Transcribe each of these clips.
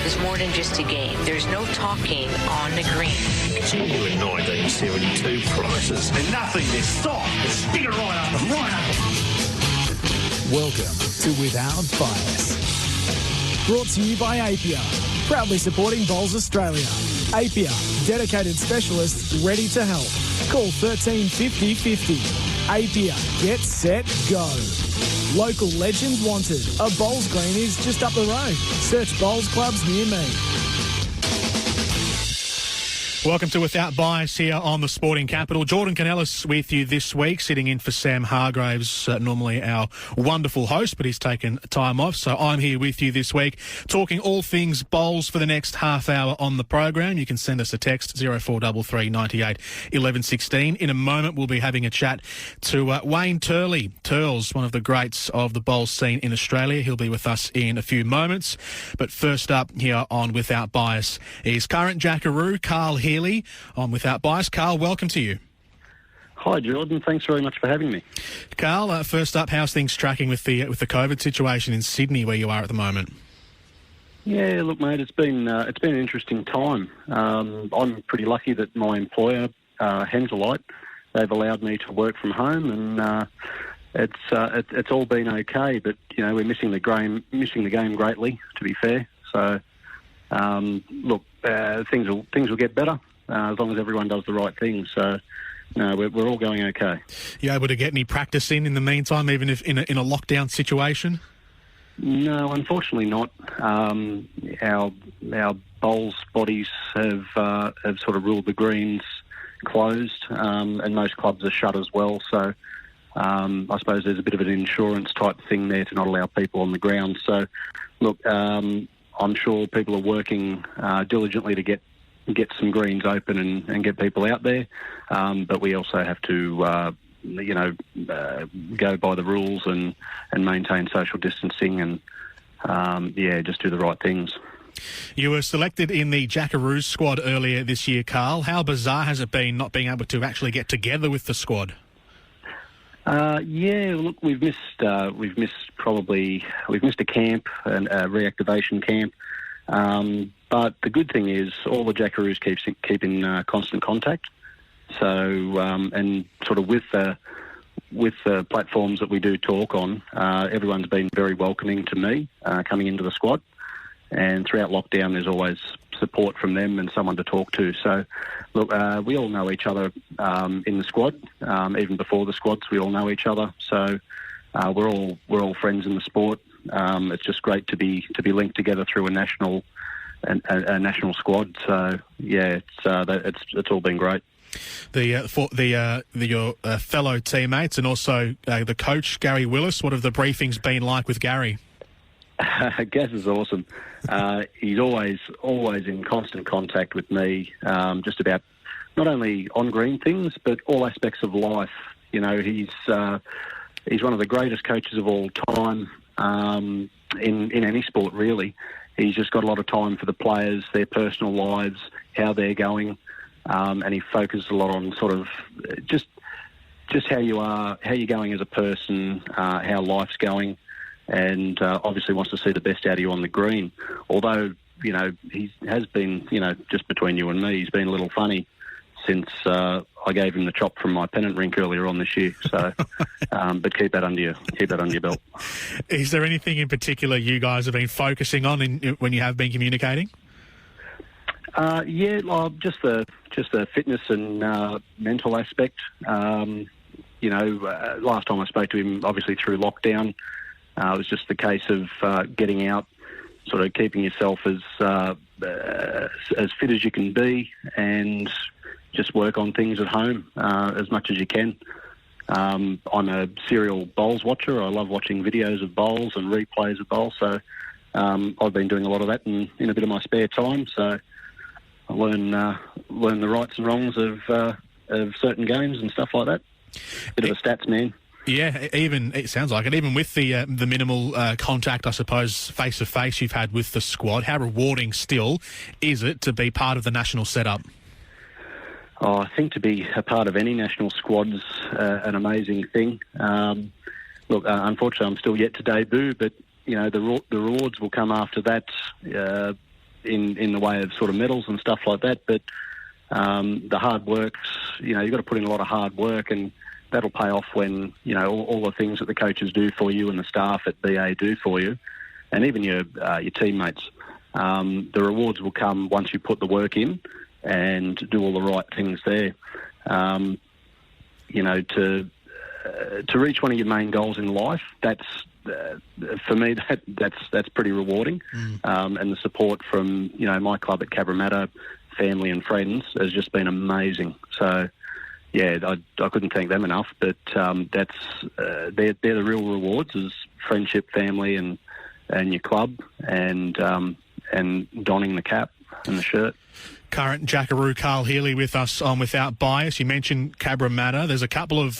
is more than just a game. There's no talking on the green. Genuine 1972 prices. And nothing is soft. Stick it right up and right up. Welcome to Without Bias. Brought to you by Apia, proudly supporting Bowls Australia. Apia, dedicated specialists ready to help. Call 13 50 50. Apia, get set, go. Local legend wanted. A bowls green is just up the road. Search bowls clubs near me. Welcome to Without Bias here on the Sporting Capital. Jordan Kounelis with you this week, sitting in for Sam Hargraves, normally our wonderful host, but he's taken time off. So I'm here with you this week, talking all things bowls for the next half hour on the program. You can send us a text, 0433 98 11 16. In a moment, we'll be having a chat to Wayne Turley. Turls, one of the greats of the bowls scene in Australia. He'll be with us in a few moments. But first up here on Without Bias is current Jackaroo, Carl Healey. On Without Bias. Carl, welcome to you. Hi, Jordan. Thanks very much for having me. Carl, first up, how's things tracking with the COVID situation in Sydney, where you are at the moment? Yeah, look, mate, it's been an interesting time. I'm pretty lucky that my employer, Henselite, they've allowed me to work from home, and it's all been okay. But we're missing the game greatly, to be fair. So, look, things will get better as long as everyone does the right thing. So, no, we're all going okay. You able to get any practice in the meantime, even if in a lockdown situation? No, unfortunately not. Our bowls bodies have sort of ruled the greens closed, and most clubs are shut as well. So, I suppose there's a bit of an insurance type thing there to not allow people on the ground. So, look, I'm sure people are working diligently to get some greens open and get people out there. But we also have to, go by the rules and maintain social distancing and, just do the right things. You were selected in the Jackaroo squad earlier this year, Carl. How bizarre has it been not being able to actually get together with the squad? Look, we've missed a camp, and a reactivation camp. But the good thing is all the Jackaroos keep in constant contact. So, and sort of with the platforms that we do talk on, everyone's been very welcoming to me coming into the squad. And throughout lockdown, there's always support from them and someone to talk to. So, look, we all know each other in the squad. Even before the squads, we all know each other. So, we're all friends in the sport. It's just great to be linked together through a national squad. So, yeah, it's all been great. Your fellow teammates and also the coach Gary Willis. What have the briefings been like with Gary? Gaz is awesome. He's always in constant contact with me, just about not only on green things but all aspects of life. He's one of the greatest coaches of all time in any sport, really. He's just got a lot of time for the players, their personal lives, how they're going, and he focuses a lot on sort of just how you are, how you're going as a person, how life's going. And obviously wants to see the best out of you on the green. Although, he has been, just between you and me, he's been a little funny since I gave him the chop from my pennant rink earlier on this year. So, but keep that under your belt. Is there anything in particular you guys have been focusing on when you have been communicating? Just the fitness and mental aspect. Last time I spoke to him, obviously through lockdown. It was just the case of getting out, sort of keeping yourself as fit as you can be, and just work on things at home as much as you can. I'm a serial bowls watcher. I love watching videos of bowls and replays of bowls. So I've been doing a lot of that in a bit of my spare time. So I learn the rights and wrongs of certain games and stuff like that. Bit of a stats man. Yeah, it sounds like it. Even with the minimal contact, I suppose, face-to-face you've had with the squad, how rewarding still is it to be part of the national setup? Oh, I think to be a part of any national squad's an amazing thing. Look, unfortunately, I'm still yet to debut, but the rewards will come after that. in the way of sort of medals and stuff like that, but the hard work's, you've got to put in a lot of hard work, and that'll pay off when, all the things that the coaches do for you and the staff at BA do for you, and even your teammates. The rewards will come once you put the work in and do all the right things there. To reach one of your main goals in life, that's for me, that's pretty rewarding. And the support from my club at Cabramatta, family and friends, has just been amazing. So yeah, I couldn't thank them enough. But they're the real rewards, is friendship, family, and your club, and donning the cap and the shirt. Current Jackaroo Carl Healey with us on Without Bias. You mentioned Cabramatta. There's a couple of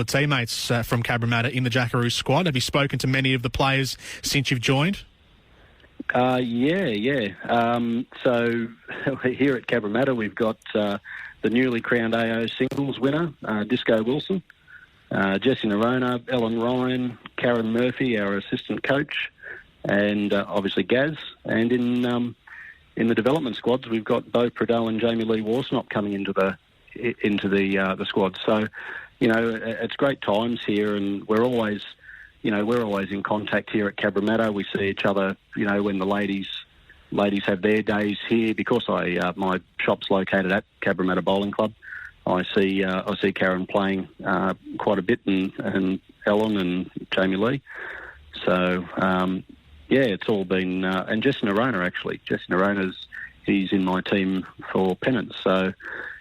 teammates from Cabramatta in the Jackaroo squad. Have you spoken to many of the players since you've joined? Yeah. So here at Cabramatta, we've got the newly crowned AO singles winner, Disco Wilson, Jessie Nerona, Ellen Ryan, Karen Murphy, our assistant coach, and obviously Gaz. And in the development squads, we've got Beau Prideaux and Jamie Lee Warsnop coming into the squad. So, it's great times here, and we're always in contact here at Cabramatta. We see each other, when the ladies have their days here, because my shop's located at Cabramatta Bowling Club. I see Karen playing quite a bit, and Ellen and Jamie Lee. So. Yeah, it's all been, and Jessie Nerona actually. Jessie Nerona's, he's in my team for pennants. So,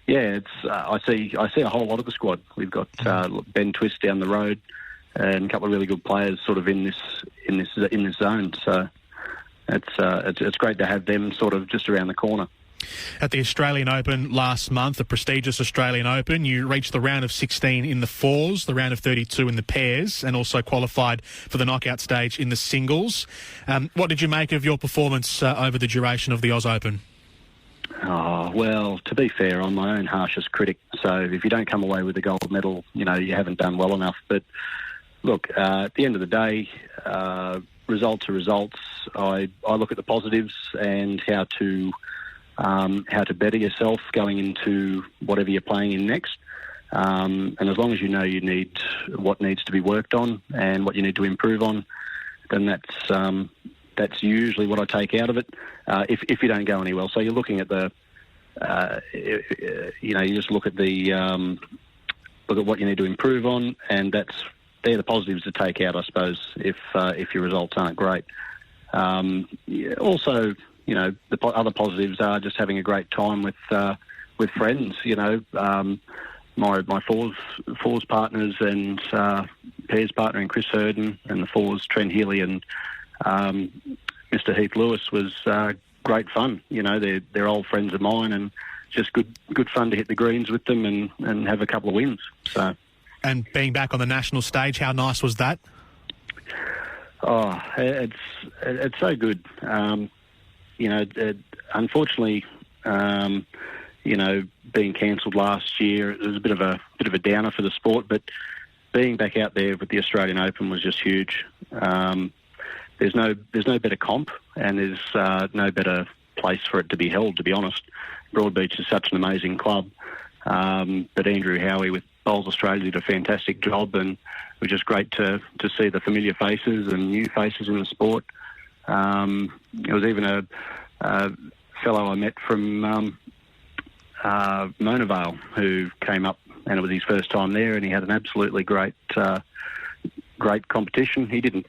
yeah, I see a whole lot of the squad. We've got Ben Twist down the road, and a couple of really good players sort of in this zone. So, it's great to have them sort of just around the corner. At the Australian Open last month, the prestigious Australian Open, you reached the round of 16 in the fours, the round of 32 in the pairs, and also qualified for the knockout stage in the singles. What did you make of your performance over the duration of the Oz Open? Oh, well, to be fair, I'm my own harshest critic. So if you don't come away with a gold medal, you haven't done well enough. But look, at the end of the day, results are results. I look at the positives and how to better yourself going into whatever you're playing in next. And as long as you need what needs to be worked on and what you need to improve on, then that's usually what I take out of it. If you don't go any well, so you're looking at you just look at look at what you need to improve on, and they're the positives to take out, I suppose, if your results aren't great. Also, the other positives are just having a great time with friends. My fours partners and pairs partner in Chris Herden, and the fours Trent Healy and Mr. Heath Lewis was great fun. They're old friends of mine, and just good fun to hit the greens with them and have a couple of wins. So. And being back on the national stage, how nice was that? Oh, it's so good. Unfortunately, being cancelled last year, it was a bit of a downer for the sport. But being back out there with the Australian Open was just huge. There's no better comp, and there's no better place for it to be held. To be honest, Broadbeach is such an amazing club. But Andrew Howie with Bowls Australia did a fantastic job, and it was just great to see the familiar faces and new faces in the sport. It was even a fellow I met from Mona Vale who came up, and it was his first time there, and he had an absolutely great competition. He didn't.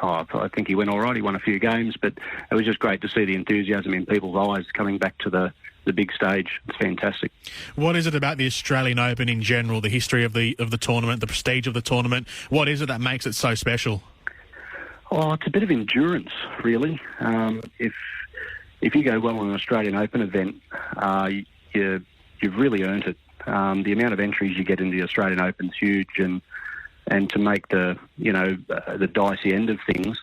I think he went all right. He won a few games, but it was just great to see the enthusiasm in people's eyes coming back to the big stage. It's fantastic. What is it about the Australian Open in general, the history of the tournament, the prestige of the tournament? What is it that makes it so special? Oh, it's a bit of endurance, really. If you go well in an Australian Open event, you've really earned it. The amount of entries you get in the Australian Open is huge, and to make the dicey end of things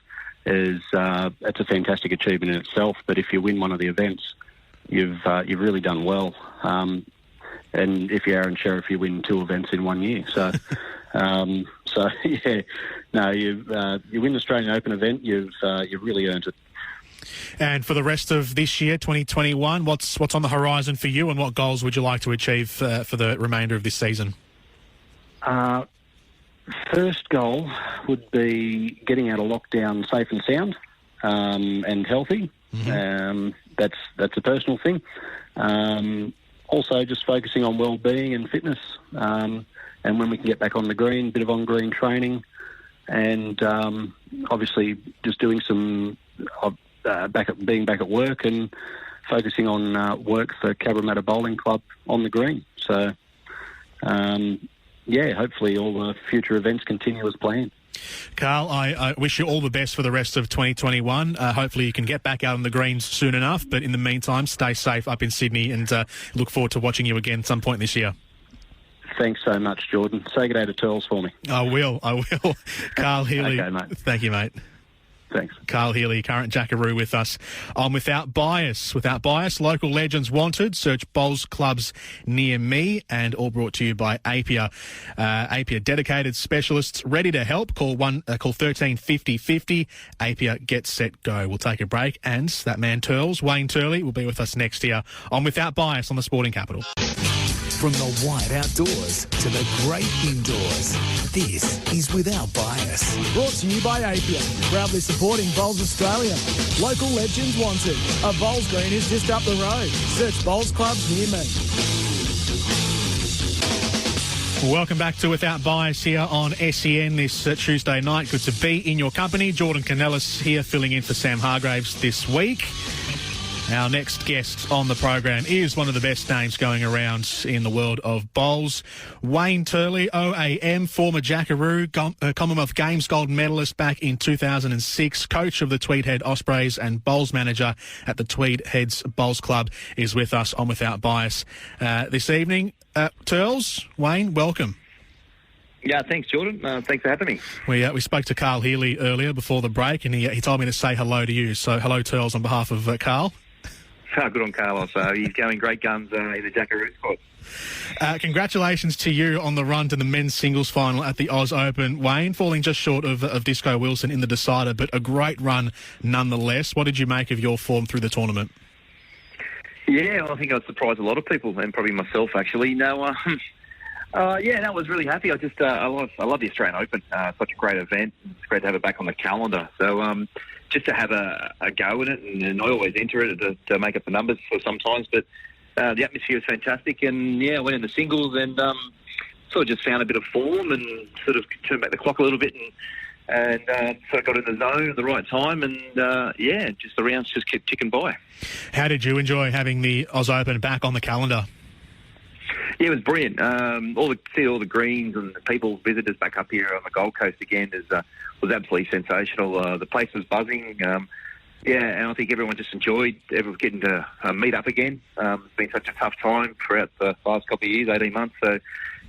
is it's a fantastic achievement in itself. But if you win one of the events, you've really done well. And if you're Aaron Sheriff, you win 2 events in 1 year. So. You win the Australian Open event, you've really earned it. And for the rest of this year, 2021, what's on the horizon for you, and what goals would you like to achieve for the remainder of this season? First goal would be getting out of lockdown safe and sound and healthy. Mm-hmm. That's a personal thing. Also, just focusing on well-being and fitness. And when we can get back on the green, a bit of on-green training, and obviously just doing some being back at work and focusing on work for Cabramatta Bowling Club on the green. So, hopefully all the future events continue as planned. Carl, I wish you all the best for the rest of 2021. Hopefully you can get back out on the greens soon enough, but in the meantime, stay safe up in Sydney, and look forward to watching you again some point this year. Thanks so much, Jordan. Say good day to Turls for me. I will. Carl Healey. Okay, mate. Thank you, mate. Thanks. Carl Healey, current Jackaroo, with us on Without Bias. Without Bias, local legends wanted. Search bowls clubs near me, and all brought to you by Apia. Apia dedicated specialists ready to help. Call 13 50 50. Apia, get set, go. We'll take a break, and that man Turls, Wayne Turley, will be with us next year on Without Bias on the Sporting Capital. From the wide outdoors to the great indoors, this is Without Bias. Brought to you by Apia, proudly supporting Bowls Australia. Local legends wanted. A bowls green is just up the road. Search bowls clubs near me. Welcome back to Without Bias here on SEN this Tuesday night. Good to be in your company. Jordan Kounelis here, filling in for Sam Hargraves this week. Our next guest on the program is one of the best names going around in the world of bowls. Wayne Turley OAM, former Jackaroo, Commonwealth Games gold medalist back in 2006, coach of the Tweed Head Ospreys and bowls manager at the Tweed Heads Bowls Club, is with us on Without Bias this evening. Turls, Wayne, welcome. Yeah, thanks, Jordan. Thanks for having me. We spoke to Carl Healey earlier before the break, and he told me to say hello to you. So hello, Turls, on behalf of Carl. Good on Carlos. He's going great guns in the Jackaroo squad. Congratulations to you on the run to the men's singles final at the Oz Open. Wayne, falling just short of Disco Wilson in the decider, but a great run nonetheless. What did you make of your form through the tournament? Yeah, I think I surprised a lot of people, and probably myself, actually. No, I was really happy. I love the Australian Open. Such a great event. It's great to have it back on the calendar. So just to have a go in it, and I always enter it to make up the numbers for sometimes, but the atmosphere was fantastic. And I went in the singles and sort of just found a bit of form and sort of turned back the clock a little bit and sort of got in the zone at the right time, and just the rounds just kept ticking by. How did you enjoy having the Oz Open back on the calendar? Yeah, it was brilliant. All the greens and the people, visitors back up here on the Gold Coast again was absolutely sensational. The place was buzzing. And I think everyone just enjoyed getting to meet up again. It's been such a tough time throughout the last couple of years, 18 months. So,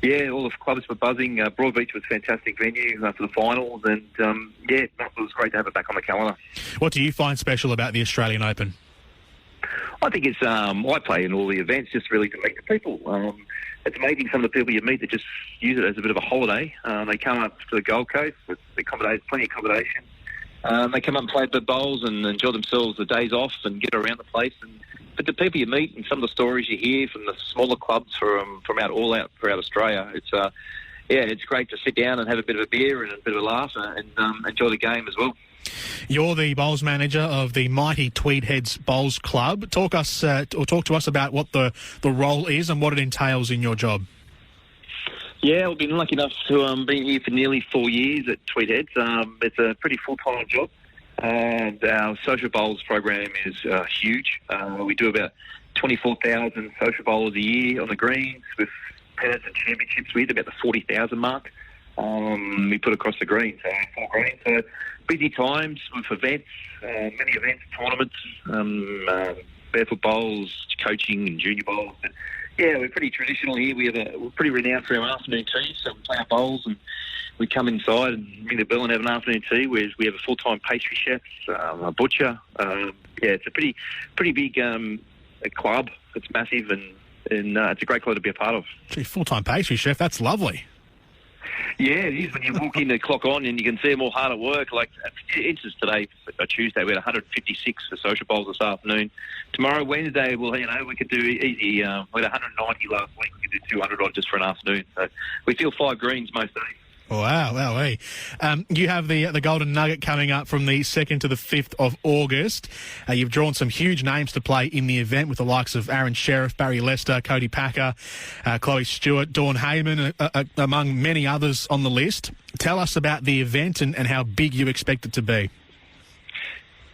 all the clubs were buzzing. Broadbeach was a fantastic venue for the finals. And, it was great to have it back on the calendar. What do you find special about the Australian Open? I think it's, I play in all the events just really to meet the people. It's amazing some of the people you meet that just use it as a bit of a holiday. They come up to the Gold Coast with plenty of accommodation. They come up and play the bowls and enjoy themselves the days off and get around the place. But the people you meet and some of the stories you hear from the smaller clubs from throughout Australia, it's great to sit down and have a bit of a beer and a bit of a laugh and enjoy the game as well. You're the bowls manager of the mighty Tweed Heads Bowls Club. Talk to us about what the role is and what it entails in your job. Yeah, I've been lucky enough to be here for nearly 4 years at Tweed Heads. It's a pretty full-time job, and our social bowls program is huge. We do about 24,000 social bowlers a year on the greens with pennants and championships. We hit about the 40,000 mark. We put across the green, so 4 greens. So busy times with events, many events, tournaments, barefoot bowls, coaching and junior bowls. But we're pretty traditional here. We're pretty renowned for our afternoon tea, so we play our bowls and we come inside and ring the bell and have an afternoon tea. We have a full-time pastry chef, a butcher. It's a pretty big a club. It's massive and it's a great club to be a part of. Gee, full-time pastry chef, that's lovely. Yeah, it is when you walk in, the clock on, and you can see them all hard at work. Like, for instance, today, Tuesday, we had 156 for social bowls this afternoon. Tomorrow, Wednesday, we could do easy. We had 190 last week. We could do 200 odd just for an afternoon. So we feel 5 greens most days. Wow, hey. You have the Golden Nugget coming up from the 2nd to the 5th of August. You've drawn some huge names to play in the event with the likes of Aaron Sheriff, Barry Lester, Cody Packer, Chloe Stewart, Dawn Heyman, among many others on the list. Tell us about the event and how big you expect it to be.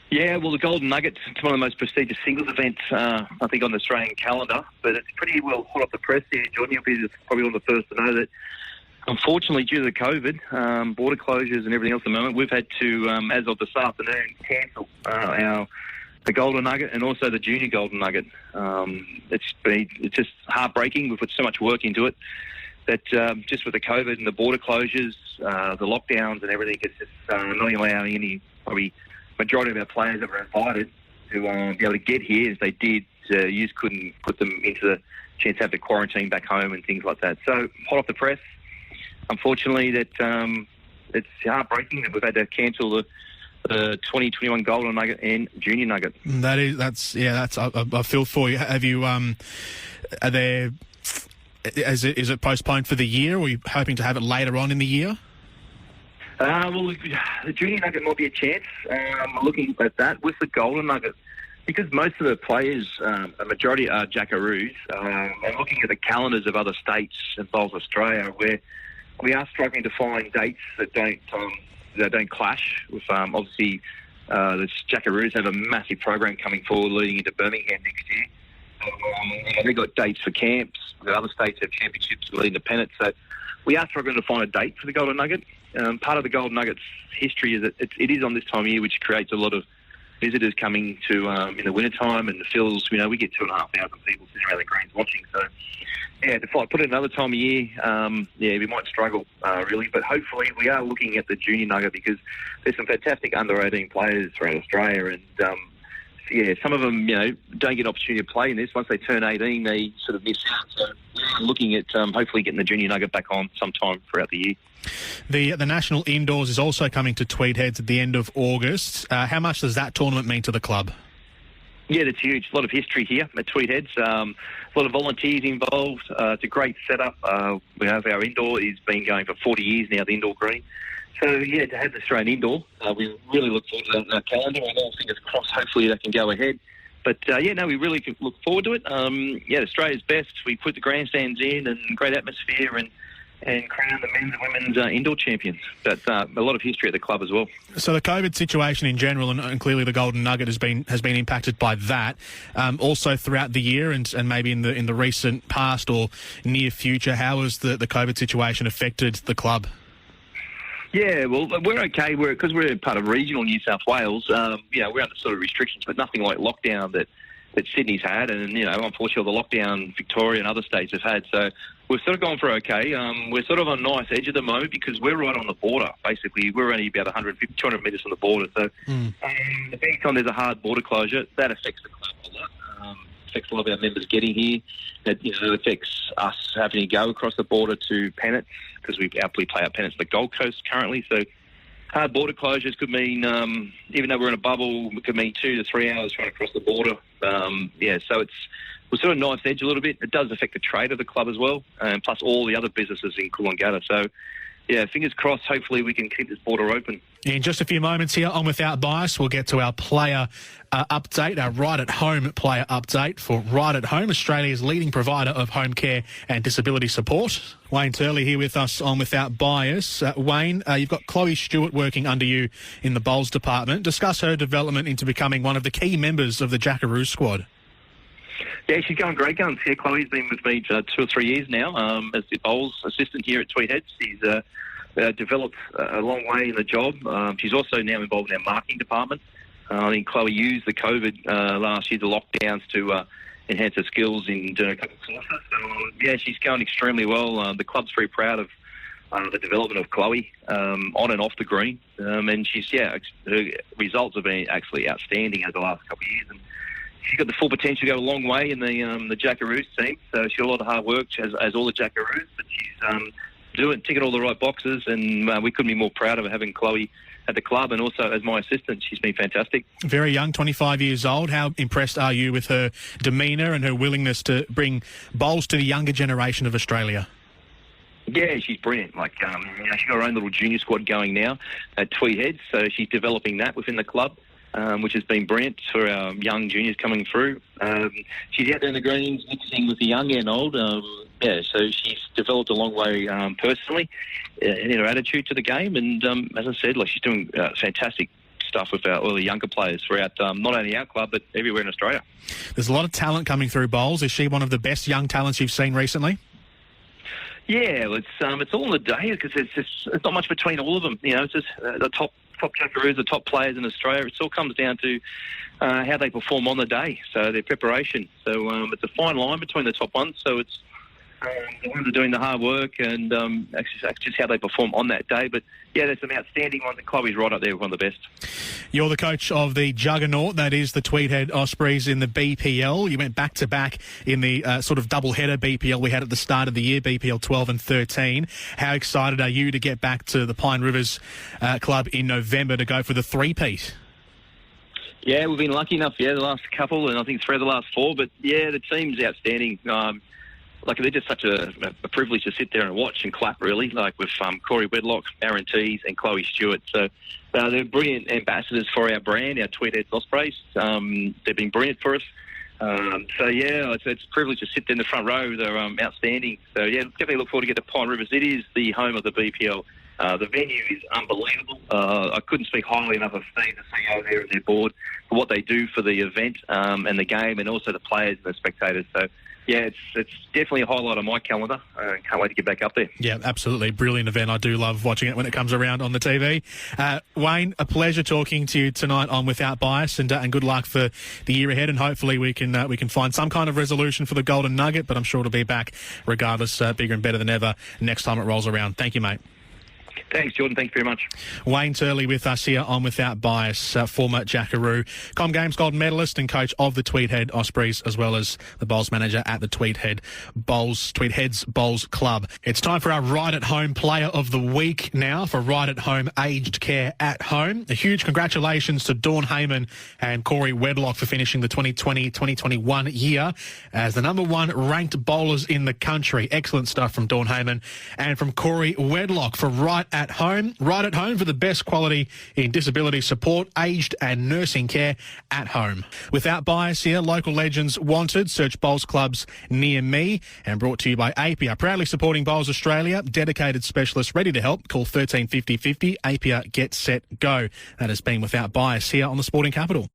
Yeah, well, the Golden Nugget, it's one of the most prestigious singles events, I think, on the Australian calendar. But it's pretty well hot off the press here, Jordan. You'll be probably one of the first to know that, unfortunately, due to the COVID, border closures and everything else at the moment, we've had to, as of this afternoon, cancel the Golden Nugget and also the Junior Golden Nugget. It's just heartbreaking. We've put so much work into it that just with the COVID and the border closures, the lockdowns and everything, it's just not allowing any, probably majority of our players that were invited to be able to get here. As they did, you just couldn't put them into the chance to have to quarantine back home and things like that. So, hot off the press. Unfortunately, that it's heartbreaking that we've had to cancel the 2021 Golden Nugget and Junior Nugget. I feel for you. Have you? Is it postponed for the year, or are you hoping to have it later on in the year? Well, the Junior Nugget might be a chance. I'm looking at that with the Golden Nugget. Because most of the players, a majority are Jackaroos, and looking at the calendars of other states involved in Australia, where we are struggling to find dates that don't clash with, obviously, the Jackaroos have a massive program coming forward leading into Birmingham next year. They've got dates for camps. The other states have championships leading to pennants. So we are struggling to find a date for the Golden Nugget. Part of the Golden Nugget's history is that it is on this time of year, which creates a lot of visitors coming to in the wintertime, and the fills, we get 2,500 people sitting around the greens watching. So, yeah, if I put it another time of year, we might struggle, really. But hopefully we are looking at the Junior Nugget because there's some fantastic under-18 players around Australia, and, some of them, don't get an opportunity to play in this. Once they turn 18, they sort of miss out. So we're looking at hopefully getting the Junior Nugget back on sometime throughout the year. The National Indoors is also coming to Tweed Heads at the end of August. How much does that tournament mean to the club? Yeah, that's huge. A lot of history here at Tweed Heads. A lot of volunteers involved. It's a great setup. We have our indoor. It's been going for 40 years now, the indoor green. So, yeah, to have the Australian indoor, we really look forward to that in our calendar. And all fingers crossed, hopefully that can go ahead. But, we really can look forward to it. Australia's best. We put the grandstands in and great atmosphere and crown the men's and women's indoor champions. But a lot of history at the club as well. So the COVID situation in general, and clearly the Golden Nugget has been impacted by that. Also throughout the year and maybe in the recent past or near future, how has the COVID situation affected the club? Yeah, well, we're okay. Because we're part of regional New South Wales. We're under sort of restrictions, but nothing like lockdown that Sydney's had, and unfortunately the lockdown Victoria and other states have had. So we've sort of gone for okay. We're sort of on a nice edge at the moment because we're right on the border. Basically, we're only about 150, 200 metres from the border. So the next time there's a hard border closure, that affects the club a lot. Affects a lot of our members getting here. It affects us having to go across the border to pennants because we play our pennants at the Gold Coast currently. So hard border closures could mean, even though we're in a bubble, it could mean 2 to 3 hours trying to cross the border. So we're sort of knife's edge a little bit. It does affect the trade of the club as well, and plus all the other businesses in Coolangatta. So, fingers crossed, hopefully we can keep this border open. In just a few moments here on Without Bias, we'll get to our player update, our Right at Home player update for Right at Home, Australia's leading provider of home care and disability support. Wayne Turley here with us on Without Bias. Wayne, you've got Chloe Stewart working under you in the bowls department. Discuss her development into becoming one of the key members of the Jackaroo squad. Yeah, she's going great guns. Yeah, Chloe's been with me 2 or 3 years now as the bowls assistant here at Tweed Heads. She's developed a long way in the job. She's also now involved in our marketing department. I think Chloe used the COVID last year, the lockdowns, to enhance her skills in doing a couple of courses. So, she's going extremely well. The club's very proud of the development of Chloe on and off the green. And she's, her results have been actually outstanding over the last couple of years. And she's got the full potential to go a long way in the Jackaroos team. So she's got a lot of hard work, as all the Jackaroos. But she's doing, ticking all the right boxes, and we couldn't be more proud of having Chloe at the club and also as my assistant. She's been fantastic. Very young, 25 years old. How impressed are you with her demeanour and her willingness to bring bowls to the younger generation of Australia? Yeah, she's brilliant. She's got her own little junior squad going now at Tweed Heads, so she's developing that within the club, which has been brilliant for our young juniors coming through. She's out there in the greens mixing with the young and old. So she's developed a long way personally in her attitude to the game, and as I said, she's doing fantastic stuff with all the younger players throughout not only our club but everywhere in Australia. There's a lot of talent coming through bowls. Is she one of the best young talents you've seen recently? Yeah, it's all in the day because it's not much between all of them. It's just the top Jackaroos, the top players in Australia. It all comes down to how they perform on the day, so their preparation. So it's a fine line between the top ones. So it's the ones that are doing the hard work and actually just how they perform on that day. But yeah, there's some outstanding ones, and Chloe's right up there with one of the best. You're the coach of the Juggernaut, that is the Tweed Head Ospreys in the BPL. You went back-to-back in the sort of double-header BPL we had at the start of the year, BPL 12 and 13. How excited are you to get back to the Pine Rivers Club in November to go for the three-peat? Yeah, we've been lucky enough, the last couple, and I think 3 of the last 4. But yeah, the team's outstanding. They're just such a privilege to sit there and watch and clap, really, with Corey Wedlock, Aaron Tees and Chloe Stewart. So they're brilliant ambassadors for our brand, our Tweed Heads Ospreys. They've been brilliant for us. It's a privilege to sit there in the front row. They're outstanding. So, yeah, definitely look forward to get to Pine Rivers. It is the home of the BPL. The venue is unbelievable. I couldn't speak highly enough of Steve, the CEO there and their board, for what they do for the event and the game, and also the players and the spectators. So, yeah, it's definitely a highlight on my calendar. Can't wait to get back up there. Yeah, absolutely. Brilliant event. I do love watching it when it comes around on the TV. Wayne, a pleasure talking to you tonight on Without Bias, and good luck for the year ahead, and hopefully we can find some kind of resolution for the Golden Nugget, but I'm sure it'll be back regardless, bigger and better than ever next time it rolls around. Thank you, mate. Thanks, Jordan. Thanks very much. Wayne Turley with us here on Without Bias, former Jackaroo, Com Games gold medalist and coach of the Tweed Head Ospreys, as well as the bowls manager at the Tweed Heads Bowls Club. It's time for our Right at Home Player of the Week now for Right at Home Aged Care at Home. A huge congratulations to Dawn Heyman and Corey Wedlock for finishing the 2020-2021 year as the #1 ranked bowlers in the country. Excellent stuff from Dawn Heyman and from Corey Wedlock for Right at Home for the best quality in disability support, aged and nursing care at home. Without Bias here, local legends wanted. Search bowls clubs near me, and brought to you by Apia, proudly supporting Bowls Australia. Dedicated specialists ready to help. Call 13 50 50. Apia, get set, go. That has been Without Bias here on the Sporting Capital.